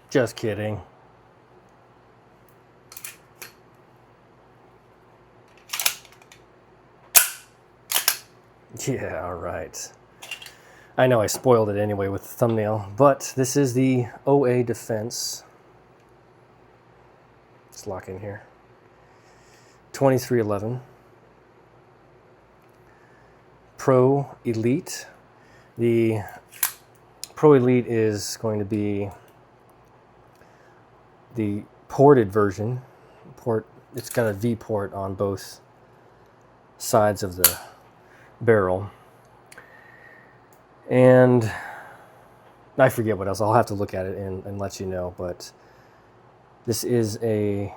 Just kidding. Yeah, all right. I know I spoiled it anyway with the thumbnail, but this is the OA Defense. Let's lock in here. 2311. Pro Elite. The Pro Elite is going to be the ported version. It's got a V port on both sides of the barrel. And I forget what else. I'll have to look at it and let you know. But this is a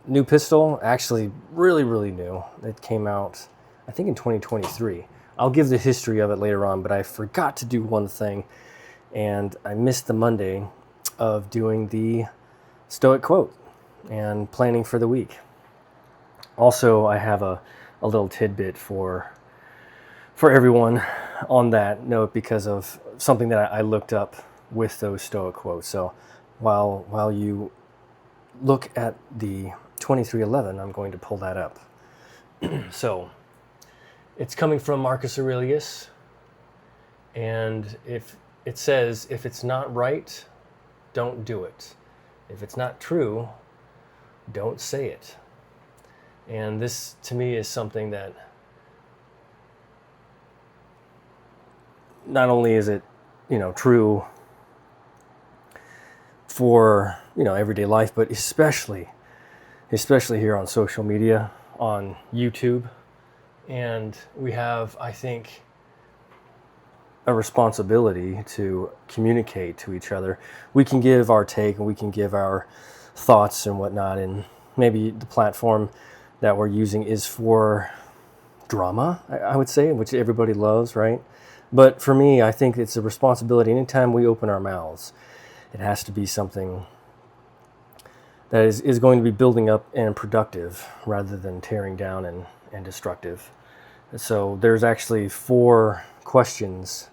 new pistol, actually really, really new. It came out, I think, in 2023. I'll give the history of it later on, but I forgot to do one thing, and I missed the Monday of doing the Stoic quote and planning for the week. Also, I have a little tidbit for everyone on that note because of something that I looked up with those Stoic quotes. So while you look at the 2311, I'm going to pull that up. So it's coming from Marcus Aurelius, and if it says, if it's not right, don't do it. If it's not true, don't say it. And this, to me, is something that not only is it, true for, everyday life, but especially here on social media, on YouTube. And we have, I think, a responsibility to communicate to each other. We can give our take and we can give our thoughts and whatnot, and maybe the platform that we're using is for drama, I would say, which everybody loves, right? But for me, I think it's a responsibility. Anytime we open our mouths, it has to be something that is going to be building up and productive rather than tearing down and destructive. So there's actually 4 questions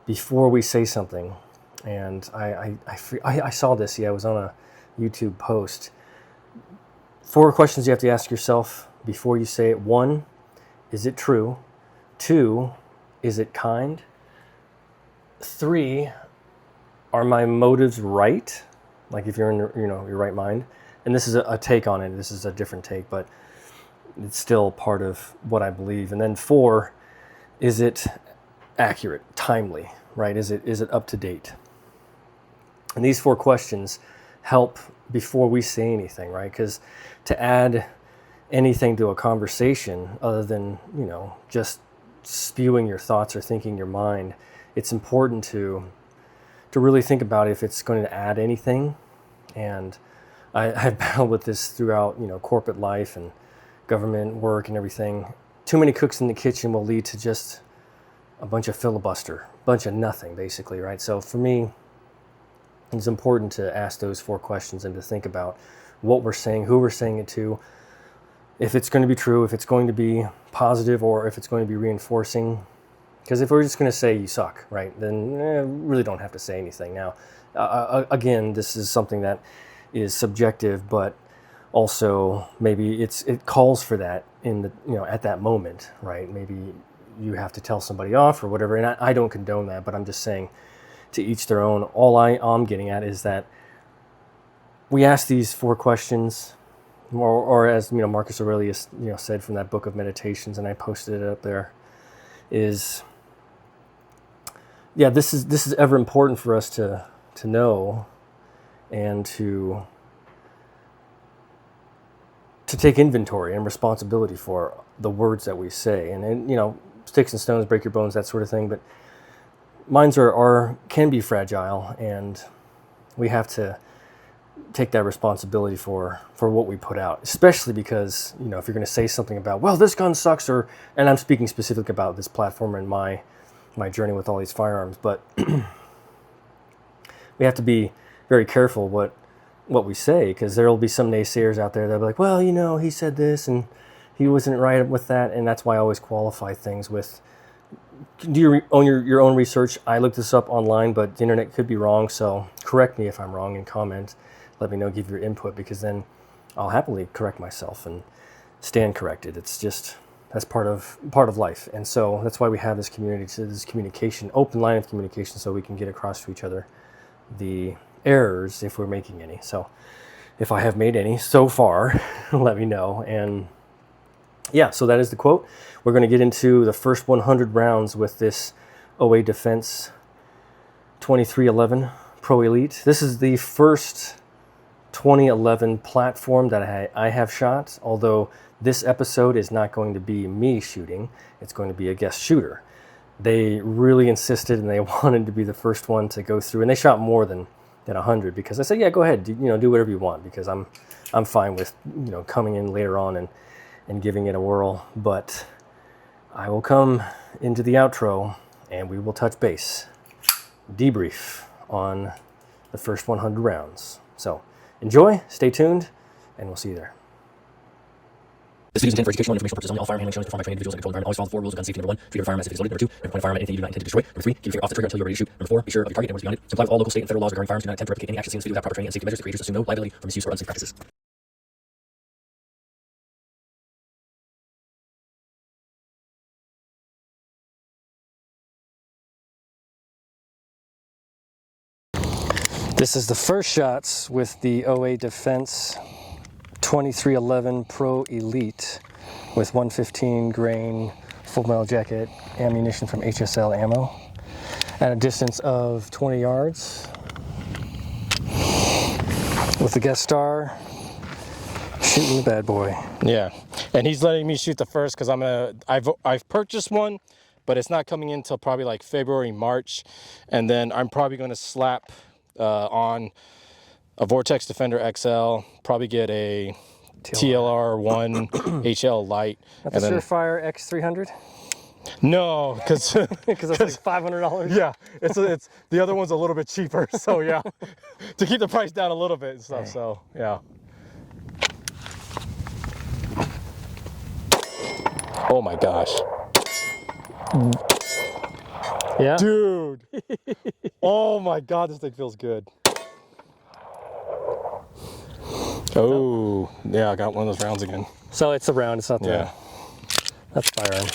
before we say something. And I saw this, it was on a YouTube post. 4 questions you have to ask yourself before you say it. 1, is it true? 2, is it kind? 3, are my motives right? Like if you're in your right mind. And this is a take on it. This is a different take, but it's still part of what I believe. And then 4, is it accurate, timely, right? Is it up to date? And these 4 questions help before we say anything, right? Because to add anything to a conversation other than, just spewing your thoughts or thinking your mind, it's important to really think about if it's going to add anything. And I've battled with this throughout, corporate life and government work and everything. Too many cooks in the kitchen will lead to just a bunch of filibuster, bunch of nothing, basically, right? So for me, it's important to ask those 4 questions and to think about what we're saying, who we're saying it to, if it's going to be true, if it's going to be positive, or if it's going to be reinforcing. Because if we're just going to say you suck, right, then we really don't have to say anything. Now, again, this is something that is subjective, but also maybe it calls for that in the at that moment, right? Maybe you have to tell somebody off or whatever, and I don't condone that, but I'm just saying to each their own. All I'm getting at is that we ask these 4 questions, or as Marcus Aurelius said from that book of Meditations, and I posted it up there, is this is ever important for us to know and to take inventory and responsibility for the words that we say. And sticks and stones break your bones, that sort of thing, but minds can be fragile, and we have to take that responsibility for what we put out, especially because if you're going to say something about, well, this gun sucks, and I'm speaking specifically about this platform and my journey with all these firearms, but we have to be very careful what we say, because there will be some naysayers out there that'll be like, well, he said this and he wasn't right with that. And that's why I always qualify things with do your own research. I looked this up online, but the internet could be wrong, so correct me if I'm wrong and comment. Let me know, give your input, because then I'll happily correct myself and stand corrected. It's just, that's part of life. And so that's why we have this community, this communication, open line of communication, so we can get across to each other the errors if we're making any. So if I have made any so far, let me know. And yeah, so that is the quote. We're going to get into the first 100 rounds with this OA Defense 2311 Pro Elite. This is the first 2011 platform that I have shot, although this episode is not going to be me shooting. It's going to be a guest shooter. They really insisted, and they wanted to be the first one to go through, and they shot more than 100, because I said, yeah, go ahead, do whatever you want, because I'm fine with coming in later on and giving it a whirl. But I will come into the outro and we will touch base, debrief on the first 100 rounds. So enjoy, stay tuned, and we'll see you there. This video is intended for educational and informational purposes only. All firearm handling shown is performed by trained individuals in a controlled environment. Always follow the 4 rules of gun safety. Number 1, treat your firearm as if it's loaded. Number 2, never point a firearm at anything you do not intend to destroy. Number 3, keep your finger off the trigger until you're ready to shoot. Number 4, be sure of your target and what's beyond it. Comply with all local, state, and federal laws regarding firearms. Do not attempt to replicate any action seen in this video without proper training and safety measures. The creators assume no liability for misuse or unsafe practices. This is the first shots with the OA Defense 2311 Pro Elite with 115 grain full metal jacket ammunition from HSL Ammo at a distance of 20 yards with the guest star shooting the bad boy. Yeah, and he's letting me shoot the first because I've purchased one, but it's not coming in until probably like February, March, and then I'm probably going to slap on a Vortex Defender XL, probably get a TLR1 HL Light. That's a Surefire X300? No, because it's like $500. Yeah, it's the other one's a little bit cheaper, so yeah, to keep the price down a little bit and stuff. Hey. So yeah. Oh my gosh. Yeah. Dude. Oh my God, this thing feels good. Oh, yeah, I got one of those rounds again. So it's a round, it's not the... Yeah. That's firearm.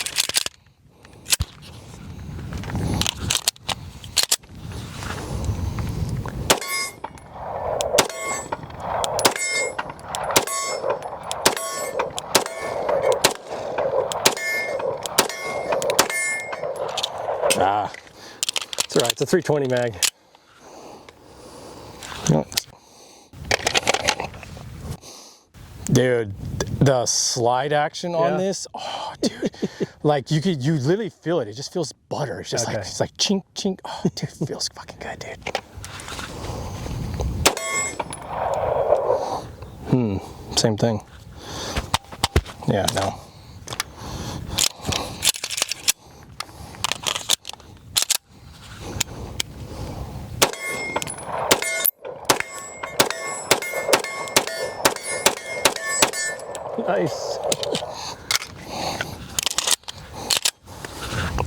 Ah. It's all right, it's a 320 mag. Dude, the slide action on this, oh dude, like you literally feel it. It just feels butter. It's just like, it's like chink, chink. Oh dude, it feels fucking good, dude. Same thing. Yeah, no. Nice.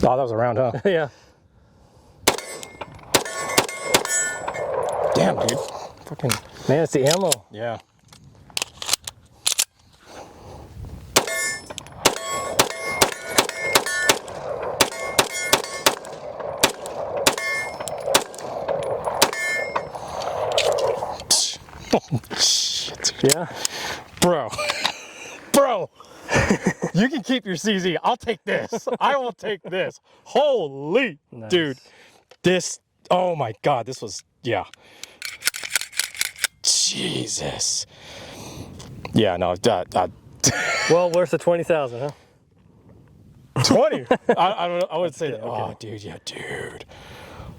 Oh, that was a round, huh? Yeah. Damn, dude. Fucking. Man, it's the ammo. Yeah. Oh, shit. Yeah. Bro, you can keep your CZ. I'll take this. I will take this. Holy, nice. Dude, this, oh my God, this was, yeah. Jesus. Yeah, no, well, worth the 20,000, huh? 20? I would say that. Okay. Oh, dude, yeah, dude.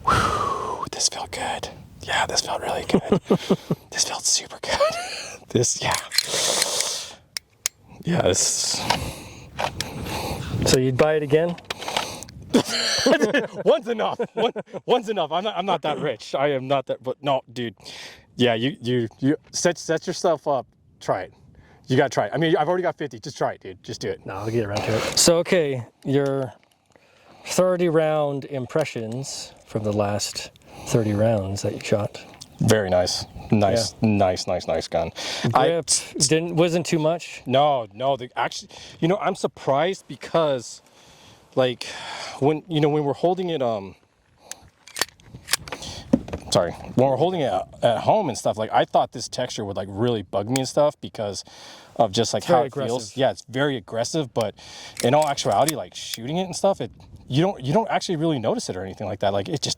Whew, this felt good. Yeah, this felt really good. This felt super good. This, yeah. Yeah, this. So you'd buy it again? One's enough. One's enough. I'm not that rich. I am not that. But no, dude. Yeah, you set yourself up. Try it. You gotta try it. I mean, I've already got 50. Just try it, dude. Just do it. No, I'll get around to it. So okay, your 30 round impressions from the last 30 rounds that you shot. Very nice. Nice gun. Grip wasn't too much. No. Actually, I'm surprised because, like, when we're holding it, when we're holding it at home and stuff, like, I thought this texture would, like, really bug me and stuff because of just, like, how it feels. Yeah, it's very aggressive, but in all actuality, like, shooting it and stuff, you don't actually really notice it or anything like that. Like, it just,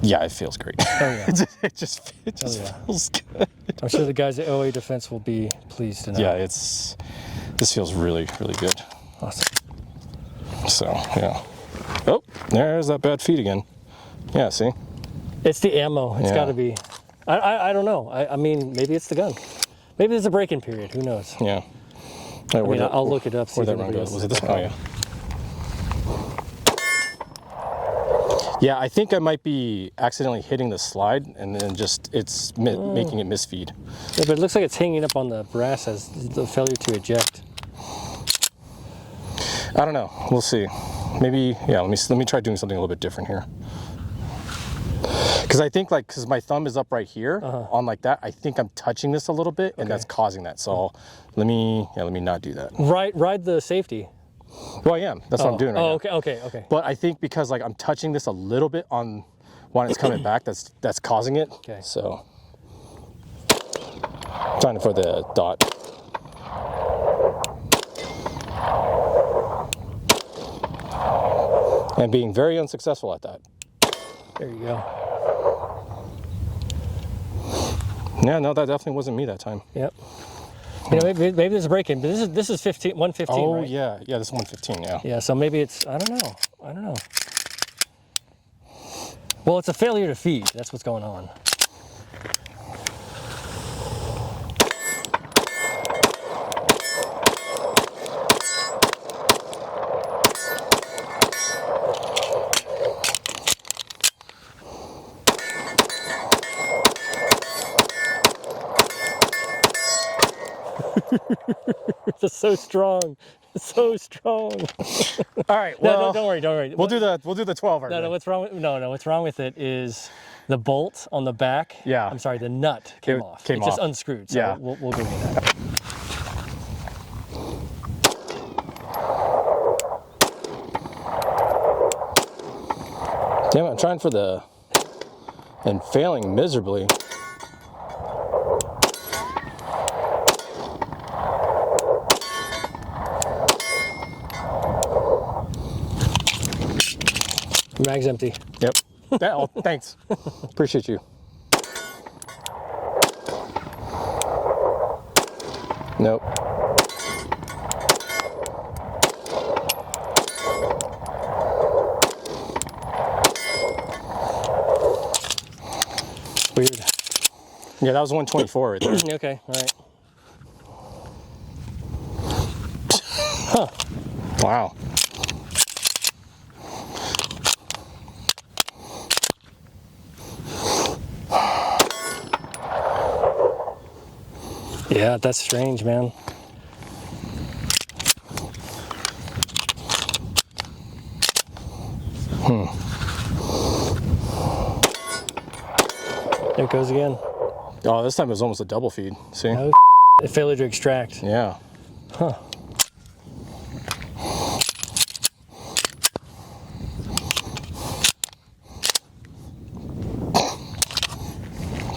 yeah, it feels great. Oh, yeah. it just feels good. I'm sure the guys at OA Defense will be pleased to know. Yeah, this feels really, really good. Awesome. So, yeah. Oh, there's that bad feed again. Yeah, see? It's the ammo. It's got to be. I don't know. I mean, maybe it's the gun. Maybe there's a break-in period. Who knows? Yeah. I'll look it up. Where that round goes? Was it this one? Oh, yeah. Yeah, I think I might be accidentally hitting the slide, and then just making it misfeed. Yeah, but it looks like it's hanging up on the brass as the failure to eject. I don't know. We'll see. Maybe. Yeah. Let me try doing something a little bit different here. Because I think, like, because my thumb is up right here on like that, I think I'm touching this a little bit, and that's causing that. So let me not do that. Ride the safety. Well, I am. That's what I'm doing right now. Okay. But I think because, like, I'm touching this a little bit on when it's coming back, that's causing it. Okay. So trying for the dot. And being very unsuccessful at that. There you go. Yeah, no, that definitely wasn't me that time. Yep. Maybe there's a break-in, but this is 115, oh, right? yeah, this is 115, yeah. Yeah, so maybe it's, I don't know. Well, it's a failure to feed. That's what's going on. It's so strong. So strong. All right. Well, no, don't worry. We'll do the 12. No. What's wrong with it is the bolt on the back. Yeah. I'm sorry. The nut came off. It just unscrewed. So yeah. We'll give you that. Damn it! I'm trying for and failing miserably. Mag's empty. Yep. Thanks. Appreciate you. Nope. Weird. Yeah, that was 124 right there. Okay, all right. Huh. Wow. Yeah, that's strange, man. There it goes again. Oh, this time it was almost a double feed. See? Oh, it failed to extract. Yeah. Huh.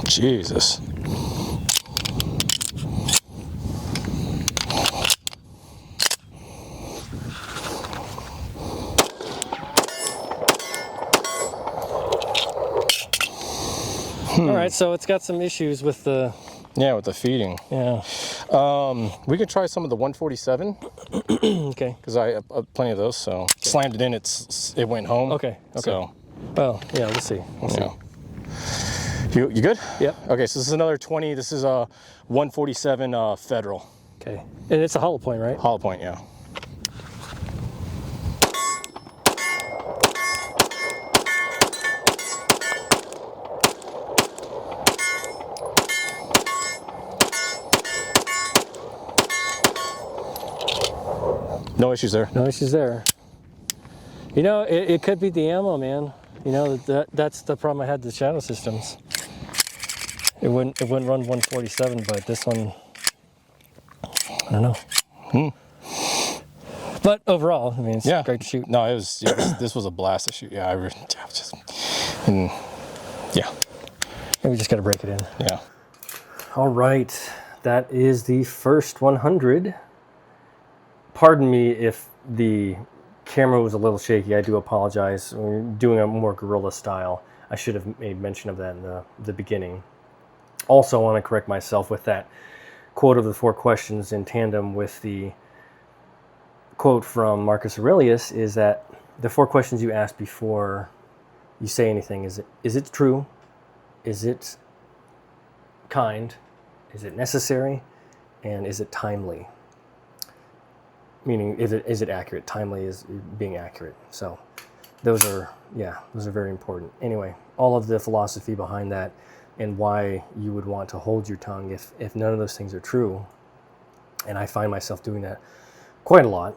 Jesus. All right, so it's got some issues with the... Yeah, with the feeding. Yeah. We could try some of the 147. Okay. Because I have plenty of those, so... Slammed it in, it went home. Okay. So, well, yeah, we'll see. You good? Yep. Okay, so this is another 20. This is a 147 Federal. Okay. And it's a hollow point, right? Hollow point, yeah. No issues there. No issues there. You know, it could be the ammo, man. You know, that's the problem I had with the Shadow Systems. It wouldn't run 147, but this one, I don't know. But overall, I mean, it's great to shoot. No, this was a blast to shoot. Yeah, yeah. And we just got to break it in. Yeah. All right, that is the first 100. Pardon me if the camera was a little shaky. I do apologize. We're doing a more guerrilla style. I should have made mention of that in the beginning. Also, I want to correct myself with that quote of the 4 questions in tandem with the quote from Marcus Aurelius is that the 4 questions you ask before you say anything is it true? Is it kind? Is it necessary? And is it timely? Meaning, is it accurate? Timely is being accurate. So those are very important. Anyway, all of the philosophy behind that and why you would want to hold your tongue if none of those things are true, and I find myself doing that quite a lot,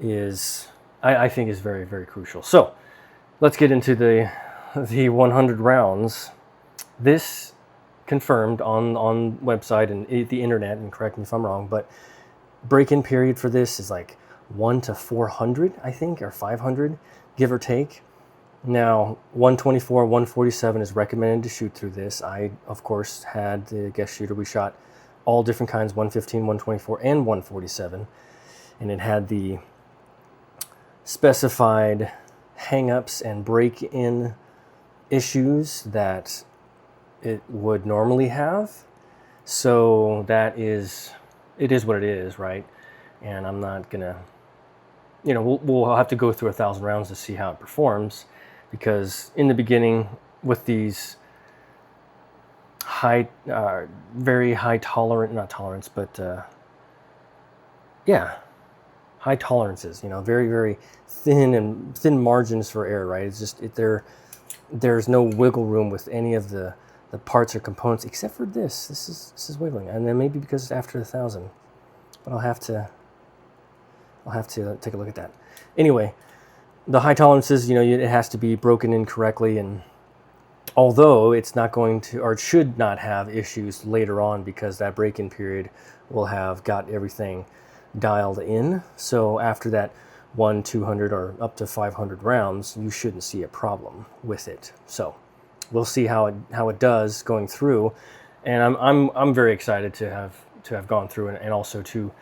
I think is very, very crucial. So let's get into the 100 rounds. This confirmed on website and the internet, and correct me if I'm wrong, but break-in period for this is like 1 to 400, I think, or 500, give or take. Now, 124, 147 is recommended to shoot through this. I, of course, had the guest shooter. We shot all different kinds, 115, 124, and 147. And it had the specified hang-ups and break-in issues that it would normally have. So it is what it is, right? And I'm not gonna, we'll have to go through 1,000 rounds to see how it performs, because in the beginning with these very high not tolerance, but high tolerances, very, very thin margins for error, right? It's just there's no wiggle room with any of the parts or components except for this. This is wiggling, and then maybe because it's after 1,000, but I'll have to take a look at that. Anyway, the high tolerances, it has to be broken in correctly, and although it's not going to, or it should not have issues later on, because that break-in period will have got everything dialed in. So after that 200 or up to 500 rounds, you shouldn't see a problem with it. So we'll see how it does going through, and I'm very excited to have gone through and also to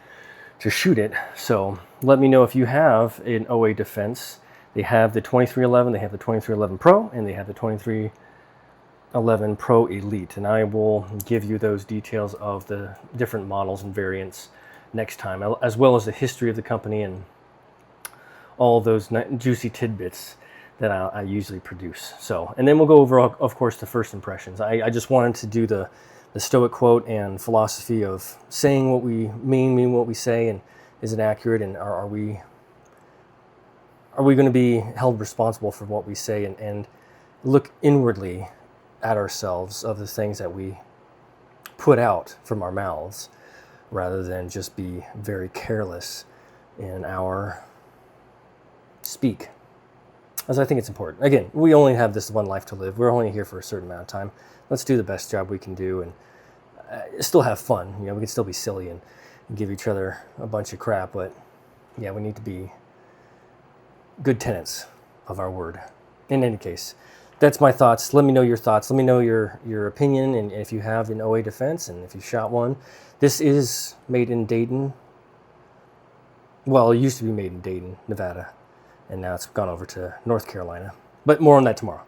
shoot it. So let me know if you have an OA defense. They have the 2311, they have the 2311 Pro, and they have the 2311 Pro Elite, and I will give you those details of the different models and variants next time, as well as the history of the company and all those juicy tidbits that I usually produce. So, and then we'll go over, of course, the first impressions. I just wanted to do the Stoic quote and philosophy of saying what we mean what we say, and is it accurate, and are we going to be held responsible for what we say, and look inwardly at ourselves of the things that we put out from our mouths, rather than just be very careless in our speak. As I think it's important. Again, we only have this one life to live. We're only here for a certain amount of time. Let's do the best job we can do, and still have fun. We can still be silly and give each other a bunch of crap, but yeah, we need to be good tenants of our word. In any case, that's my thoughts. Let me know your thoughts. Let me know your opinion, and if you have an OA defense, and if you shot one. This is made in Dayton. Well, it used to be made in Dayton, Nevada, and now it's gone over to North Carolina. But more on that tomorrow.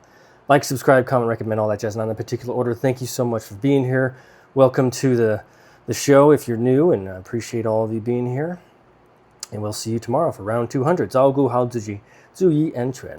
Like, subscribe, comment, recommend, all that jazz, not in a particular order. Thank you so much for being here. Welcome to the show if you're new, and I appreciate all of you being here. And we'll see you tomorrow for round 200. 照顾好自己，注意安全。